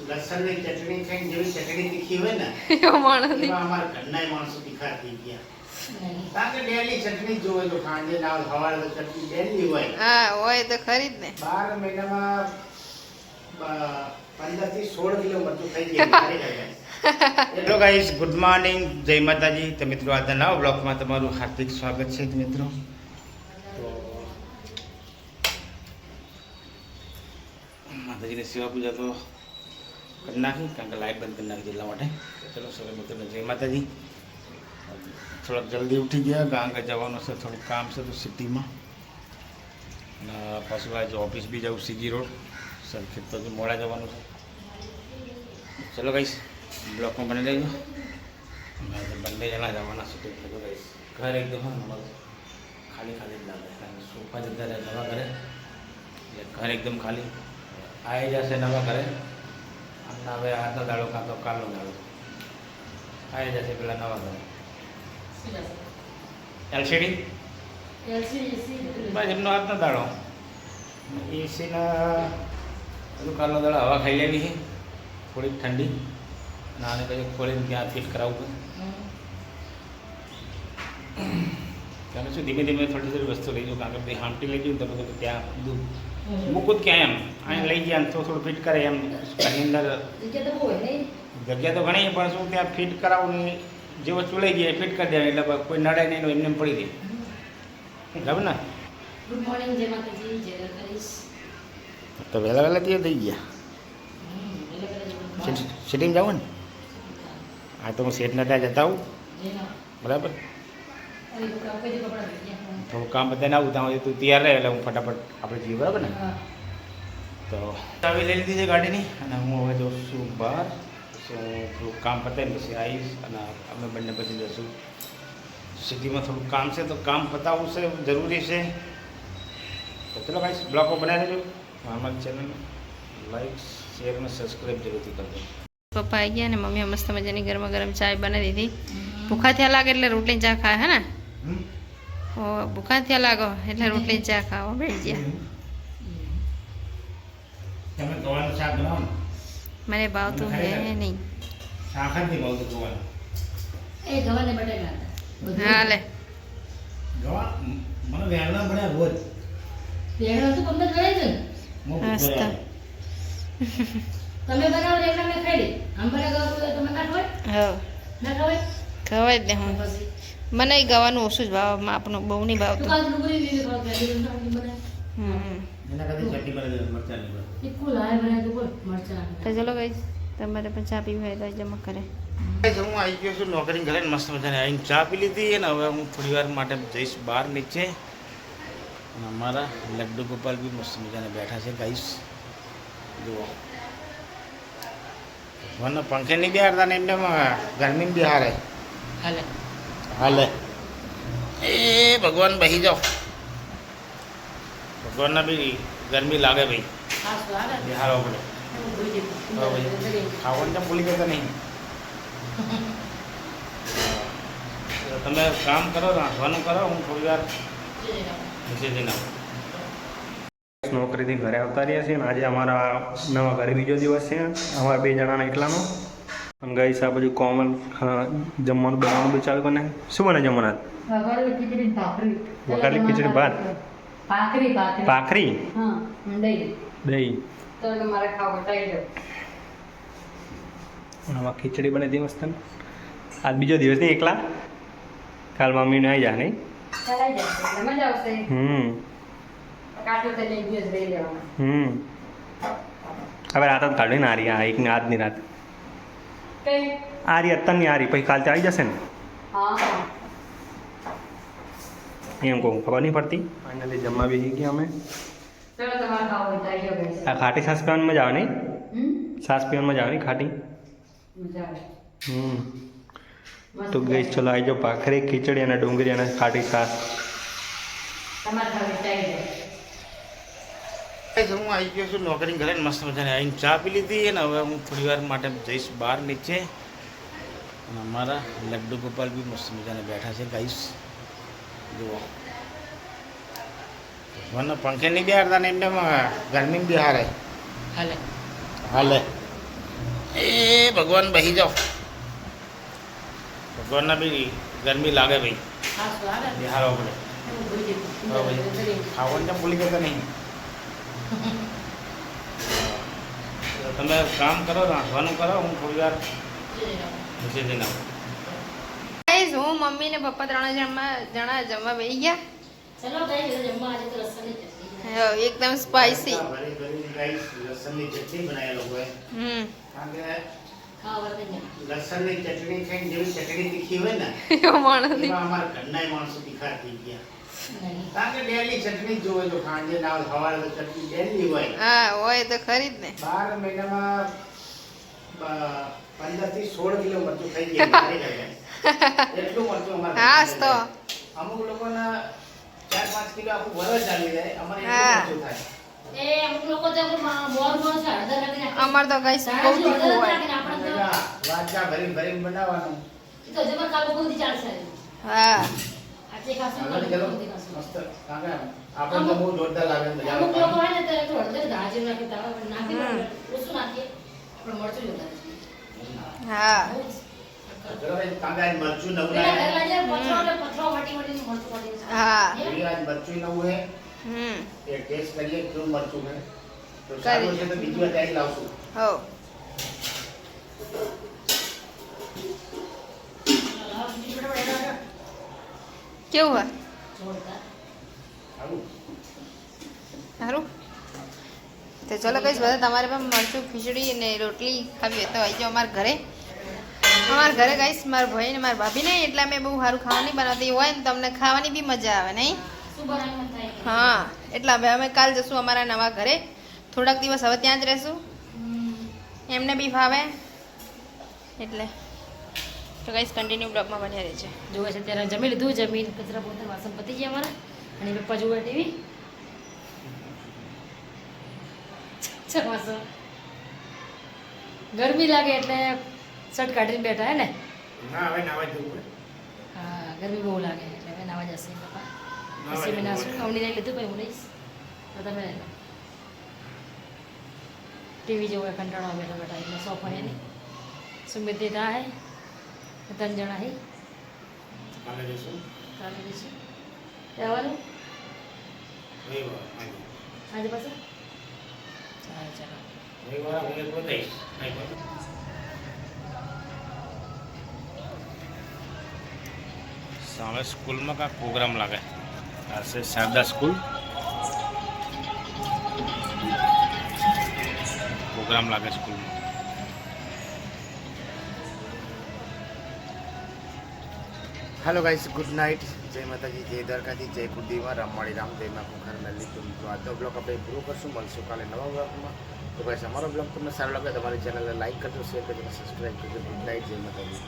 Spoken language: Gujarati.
લસણની ચટણી ખાઈને જેવી ચટણી તીખી હોય ને એમાં અમારા ઘરના માણસો તીખા થઈ ગયા. કારણ કે ડેલી ચટણી જોવે તો સાંજે ના સવારે તો ચટણી ડેલી હોય. હા હોય તો ખરી જ ને. 12 મહિનામાં 15 થી 16 કિલો મરચું થઈ જાય. હેલો ગાઈસ, ગુડ મોર્નિંગ, જય માતાજી. તો મિત્રો આજના નવા બ્લોગમાં તમારું હાર્દિક સ્વાગત છે મિત્રો. તો માતાજીની સેવા પૂજા તો કરી નાખી, કારણ કે લાઇટ બંધ કરી નાખી એટલા માટે. ચલો સૌ મિત્રો જય માતાજી. થોડાક જલ્દી ઉઠી ગયા, કારણ કે જવાનું છે, થોડુંક કામ છે તો સિટીમાં. અને પાછું આજે ઓફિસ બી જાઉં, સીજી રોડ સરખેજ, તો મોડા જવાનું છે. ચલો ગાઈસ, બ્લોકમાં બની લેજો. અમે બંને જણા જવાના છે. તો ગાઈસ ઘર એકદમ અમારું ખાલી ખાલી જ લાગે, કારણ કે સોફા જતા રહે નવા ઘરે, એટલે ઘર એકદમ ખાલી. આવી જશે નવા ઘરે આમના હવે આજનો દાડો કાં તો કાલનો દાડો આવી જશે પેલા નવા ઘરે. એલસીડી બસ એમનો આજનો દાડો. એસીના બધું કાલનો દાડો હવા ખાઈ લેવી છે થોડીક ઠંડી, નાને પછી ખોલીને ત્યાં ફિટ કરાવવું પડે. ત્યારે શું ધીમે ધીમે થોડી થોડી વસ્તુ લઈ જાઉં, કારણ કે ભાઈ હામટી લઈ જઉં તો બધું ત્યાં બધું મૂકું જ ક્યાં એમ અહીં લઈ ગયા તો થોડું ફિટ કરે એમ. ઘરની અંદર જગ્યા તો ઘણી, પણ શું ત્યાં ફિટ કરાવું ને જે વસ્તુ લઈ ગયા ફિટ કરી દેવા, એટલે કોઈ નડે નહીં એમને પડી દે. બરાબર ને? ગુડ મોર્નિંગ, જય માતાજી, જય દ્વારકાધીશ. તો વહેલા વહેલા ત્યાં થઈ ગયા સિટીમાં જાવ ને. હા તો હું સેટના ત્યાં જતા આવું, બરાબર. થોડું કામ બધાને આવું ત્યાં તું તૈયાર રહે એટલે હું ફટાફટ આપણે જઈએ, બરાબર ને? તો ચાવી લઈ લીધી છે ગાડીની, અને હું હવે જઉં છું બહાર. થોડુંક કામ પતાવીને પછી આવીશ, અને અમે બંને પછી જઈશું સિટીમાં. થોડુંક કામ છે તો કામ પતાવવું છે, જરૂરી છે. તો ચલો ગાઈસ, બ્લોગો બનાવી દેજો. અમારી ચેનલ લાઈક, શેર અને સબસ્ક્રાઈબ જરૂરથી કરજો. પપ્પા આવી ગયા ને મમ્મીએ મસ્ત મજાની ગરમા ગરમ ચા બનાવી દીધી. ભૂખા થયા લાગે એટલે રોટલી ચા ખાય, હે ને? ઓ ભૂખા થયા લાગો એટલે રોટલી ચા ખાવા બેસી ગયા. તમે ગવાનું શાક બનાવો? મને ભાવતું હે નહીં. શાક જ નહીં ભાવતું ગવાનું. એ ગવાને બટાકા હતા. હા લે ગવા મને વેણના બન્યા રોજ. રેગણા તો કમ્પ્લીટ કરે છે ને? મસ્ત. તમે બનાવો રેગણા મેં ખાઈ લે. આમ બનાવો તો તમે ના ખવાય? હા ના ખવાય? ખવાય જ ને. હું પછી મને ગવાનું ઓછું જ ભાવ, આપણું બહુ નહીં તું ભાવતું. કાલ ડુંગળી લીધી ખાવ કે ડુંગળી બનાય. એના કરતા ચટણી બનાવી મરચાની બનાવી. એકું લાય બનાય તો બોલ મરચાં. તો ચલો ગઈ, તમારે પણ ચા પીવી હોય તો જમા કરે. હું આવી ગયો છું નોકરી ઘરે, મસ્ત મજાને આવીને ચા પી લીધી. અને હવે હું થોડી વાર માટે જઈશ બહાર નીચે. અને અમારા લડ્ડુ ગોપાલ બી મસ્ત મજાને બેઠા છે ગાઈસ, જુઓ. મને પંખે નહીં બિહારતા ને એમને ગરમી બિહારે હાલે. હાલે. એ ભગવાન બહી જાઓ, ભગવાનના બી ગરમી લાગે ભાઈ, હા સ્વાગત. બિહારો પડે. ખાવાનું કેમ ભૂલી જતા નહીં? તમે કામ કરો, રાંધવાનું કરો, હું થોડી વાર નીચે જઈને આવું. નોકરીથી ઘરે આવતા રહ્યા છીએ, અને આજે અમારા નવા ઘરે બીજો દિવસ છે અમારા બે જણાના એકલાનો. અને ગઈ આ બધું કોમન જમવાનું બનાવવાનું બી ચાલુ કરી નાખ્યું. શું બને જમવાના? વઘારેલી ખીચડી ને ભાખરી. વઘારેલી ખીચડી ભાત? ભાખરી ભાખરી. ભાખરી? હા, દહીં. દહીં. તો મારે ખાવ બતાવી દો. આમાં ખીચડી બને દિવસ તને. આજ બીજો દિવસ નહીં એકલા, કાલ મમ્મીને આવી જાય નહીં? ચલાઈ જશે એટલે મજા આવશે. કાઢું તો એક દિવસ રહી લેવાના. હવે રાત જ કાઢવી ને આરી, આ એકની આજની રાત કઈ? આરી અત્યારની આરી, પછી કાલથી આવી જશે ને. હા હા. એમ કહું, ખબર નહીં પડતી. ફાઇનલી જમવા બેસી ગયા અમે. ચલો તમારે ખાવ હોય તો આવી જાઓ guys. આ ખાટી છાશ પીવાની મજા આવે નહીં? છાશ પીવાની મજા આવે નહીં ખાટી? મજા આવે. તો ગઈ ચલો આવી જાઓ, ભાખરી, ખીચડી અને ડુંગળી અને ખાટી છાશ. તમારે ખાવી તો આવી જાઓ. હું આવી ગયો છું નોકરી ઘરે, મસ્ત મજાને આવીને ચા પી લીધી. અને હવે હું થોડી વાર માટે જઈશ બહાર નીચે. અને અમારા લડ્ડુ ગોપાલ બી મસ્ત મજાને બેઠા છે ગાઈસ, જુઓ. મને પંખે નહીં બિહારતા ને એમને ગરમી બિહારે. હાલે હાલે એ ભગવાન બહી જાઓ ભગવાનના બી ગરમી લાગે ભાઈ ખાસ તો હાલે બિહારો પડે ખાવાનું તો ભૂલી જતા નહીં તો તમે કામ કરો રાંધવાનું કરો હું થોડી વાર પછી જઈને આવું ગાઈસ હું મમ્મી ને પપ્પા 3 જણા જમવા બેસી ગયા ચલો ગાઈસ જમવા આજે તો લસણની ચટણી હા, એકદમ સ્પાઈસી ભરી ભરી ગાઈસ લસણની ચટણી બનાવી લોકોએ કારણ કે ખાવા વળતે લસણની ચટણી ખાઈને જેવી ચટણી તીખી હોય ને એવો માણસ નહીં. એમાં અમારા ઘરના માણસો તીખા થઈ ગયા નહીં કારણ કે ડેલી ચટણી જ જોવે તો સાંજે ના સવારે તો ચટણી ડેલી હોય હા હોય તો ખરી જ ને 12 મહિનામાં 15 થી 16 કિલો મરચું થઈ ગયા એટલું મરચું અમારે હાસ તો અમુક લોકોના 4-5 કિલો આખું વરસ ચાલી જાય અમારે હા. એટલું મરચું થાય એ અમુક લોકો તો મોર મોર છે હળદર નાખીને અમાર તો ગાઈસ બહુ સાડા તીખું હળદર હોય નાખીને આપણે તો વાટકા ભરીને ભરીને બનાવવાનું એ તો જબર કાલો બહુ ચાલશે હા આજે ખાસું આગળ કાલો ચલો બહુ ખાસું મસ્ત કારણ કે આપણે તો બહુ જોરદાર લાગે મજા અમુક લોકો આવે હોય ને તો એટલું હળદર ગાજર નાખી તાવા નાખી ઓછું નાખીએ પણ મરચું વધારે છે હા બહુ જ. ચલો ભાઈ કારણ કે આજ મરચું નવું પેલા ઘર લાગે લાગે પથરો વાટી વાટીને મરચું વાટીને છે. હા આજ મરચું નવું હે એ ટેસ્ટ કરીએ કેવું મરચું હે તો સારું છે તો બીજી વાર ટાઈમ લાવશું હો કેવું હોય જોરદાર. સારું સારું તો ચલો કહીશ બધા તમારે પણ મરચું ખીચડી અને રોટલી ખાવી હોય તો આવી જાઓ અમારા ઘરે કહીશ મારા ભાઈ ને મારા ભાભી નહીં એટલે અમે બહુ સારું ખાવાનું નહીં બનાવતી હોય ને તમને ખાવાની બી મજા આવે નહીં શું બનાવવાનું થાય? હા એટલે હવે અમે કાલ જશું અમારા નવા ઘરે થોડાક દિવસ હવે ત્યાં જ રહેશું એમને બી ભાવે એટલે તો કહીશ કન્ટિન્યુ બ્લોગમાં બન્યા રહેશે જોવે છે ત્યારે જમી લીધું જમીન કચરા પોતા વાસણ પતી ગયા અમારા અને પપ્પા જોવે ટીવી વાસણ ગરમી લાગે એટલે શર્ટ કાઢીને બેઠા હે ને ના હવે નાવા જવું પડે હા ગરમી બહુ લાગે એટલે હવે નાવા જશે પપ્પા નાવા પછી મેં જવું નાશું પડે. અવની લઈ લીધું પછી હું લઈશ તો તમે ટીવી જોવે કંટાળો આવે બેઠા બેઠા એટલે સોફા હે નહીં સુમિત તા હે 3 જણા હે કાલે જઈશું કાલે જઈશું રહેવાનું રવિવાર આજે. આજે પાછું ચાલો ચાલો રવિવાર આપણે બધાઈશ. રવિવાર. સામે સ્કૂલમાં કાંઈક પ્રોગ્રામ લાગે આ છે શારદા સ્કૂલ પ્રોગ્રામ લાગે સ્કૂલમાં હેલો ગાઈસ ગુડ નાઇટ જય માતાજી જય દ્વારકાજી જય કુદીમાં રામવાડી રામ જય મા કુખાર નલ્લી તો આજનો બ્લોગ આપણે પૂરો કરશું મળશું કાલે નવા બ્લોગમાં તો ગાઈસ અમારો બ્લોગ તમને સારો લાગે તમારી ચેનલને લાઈક કરજો શેર કરજો સબસ્ક્રાઈબ કરજો ગુડ નાઇટ જય માતાજી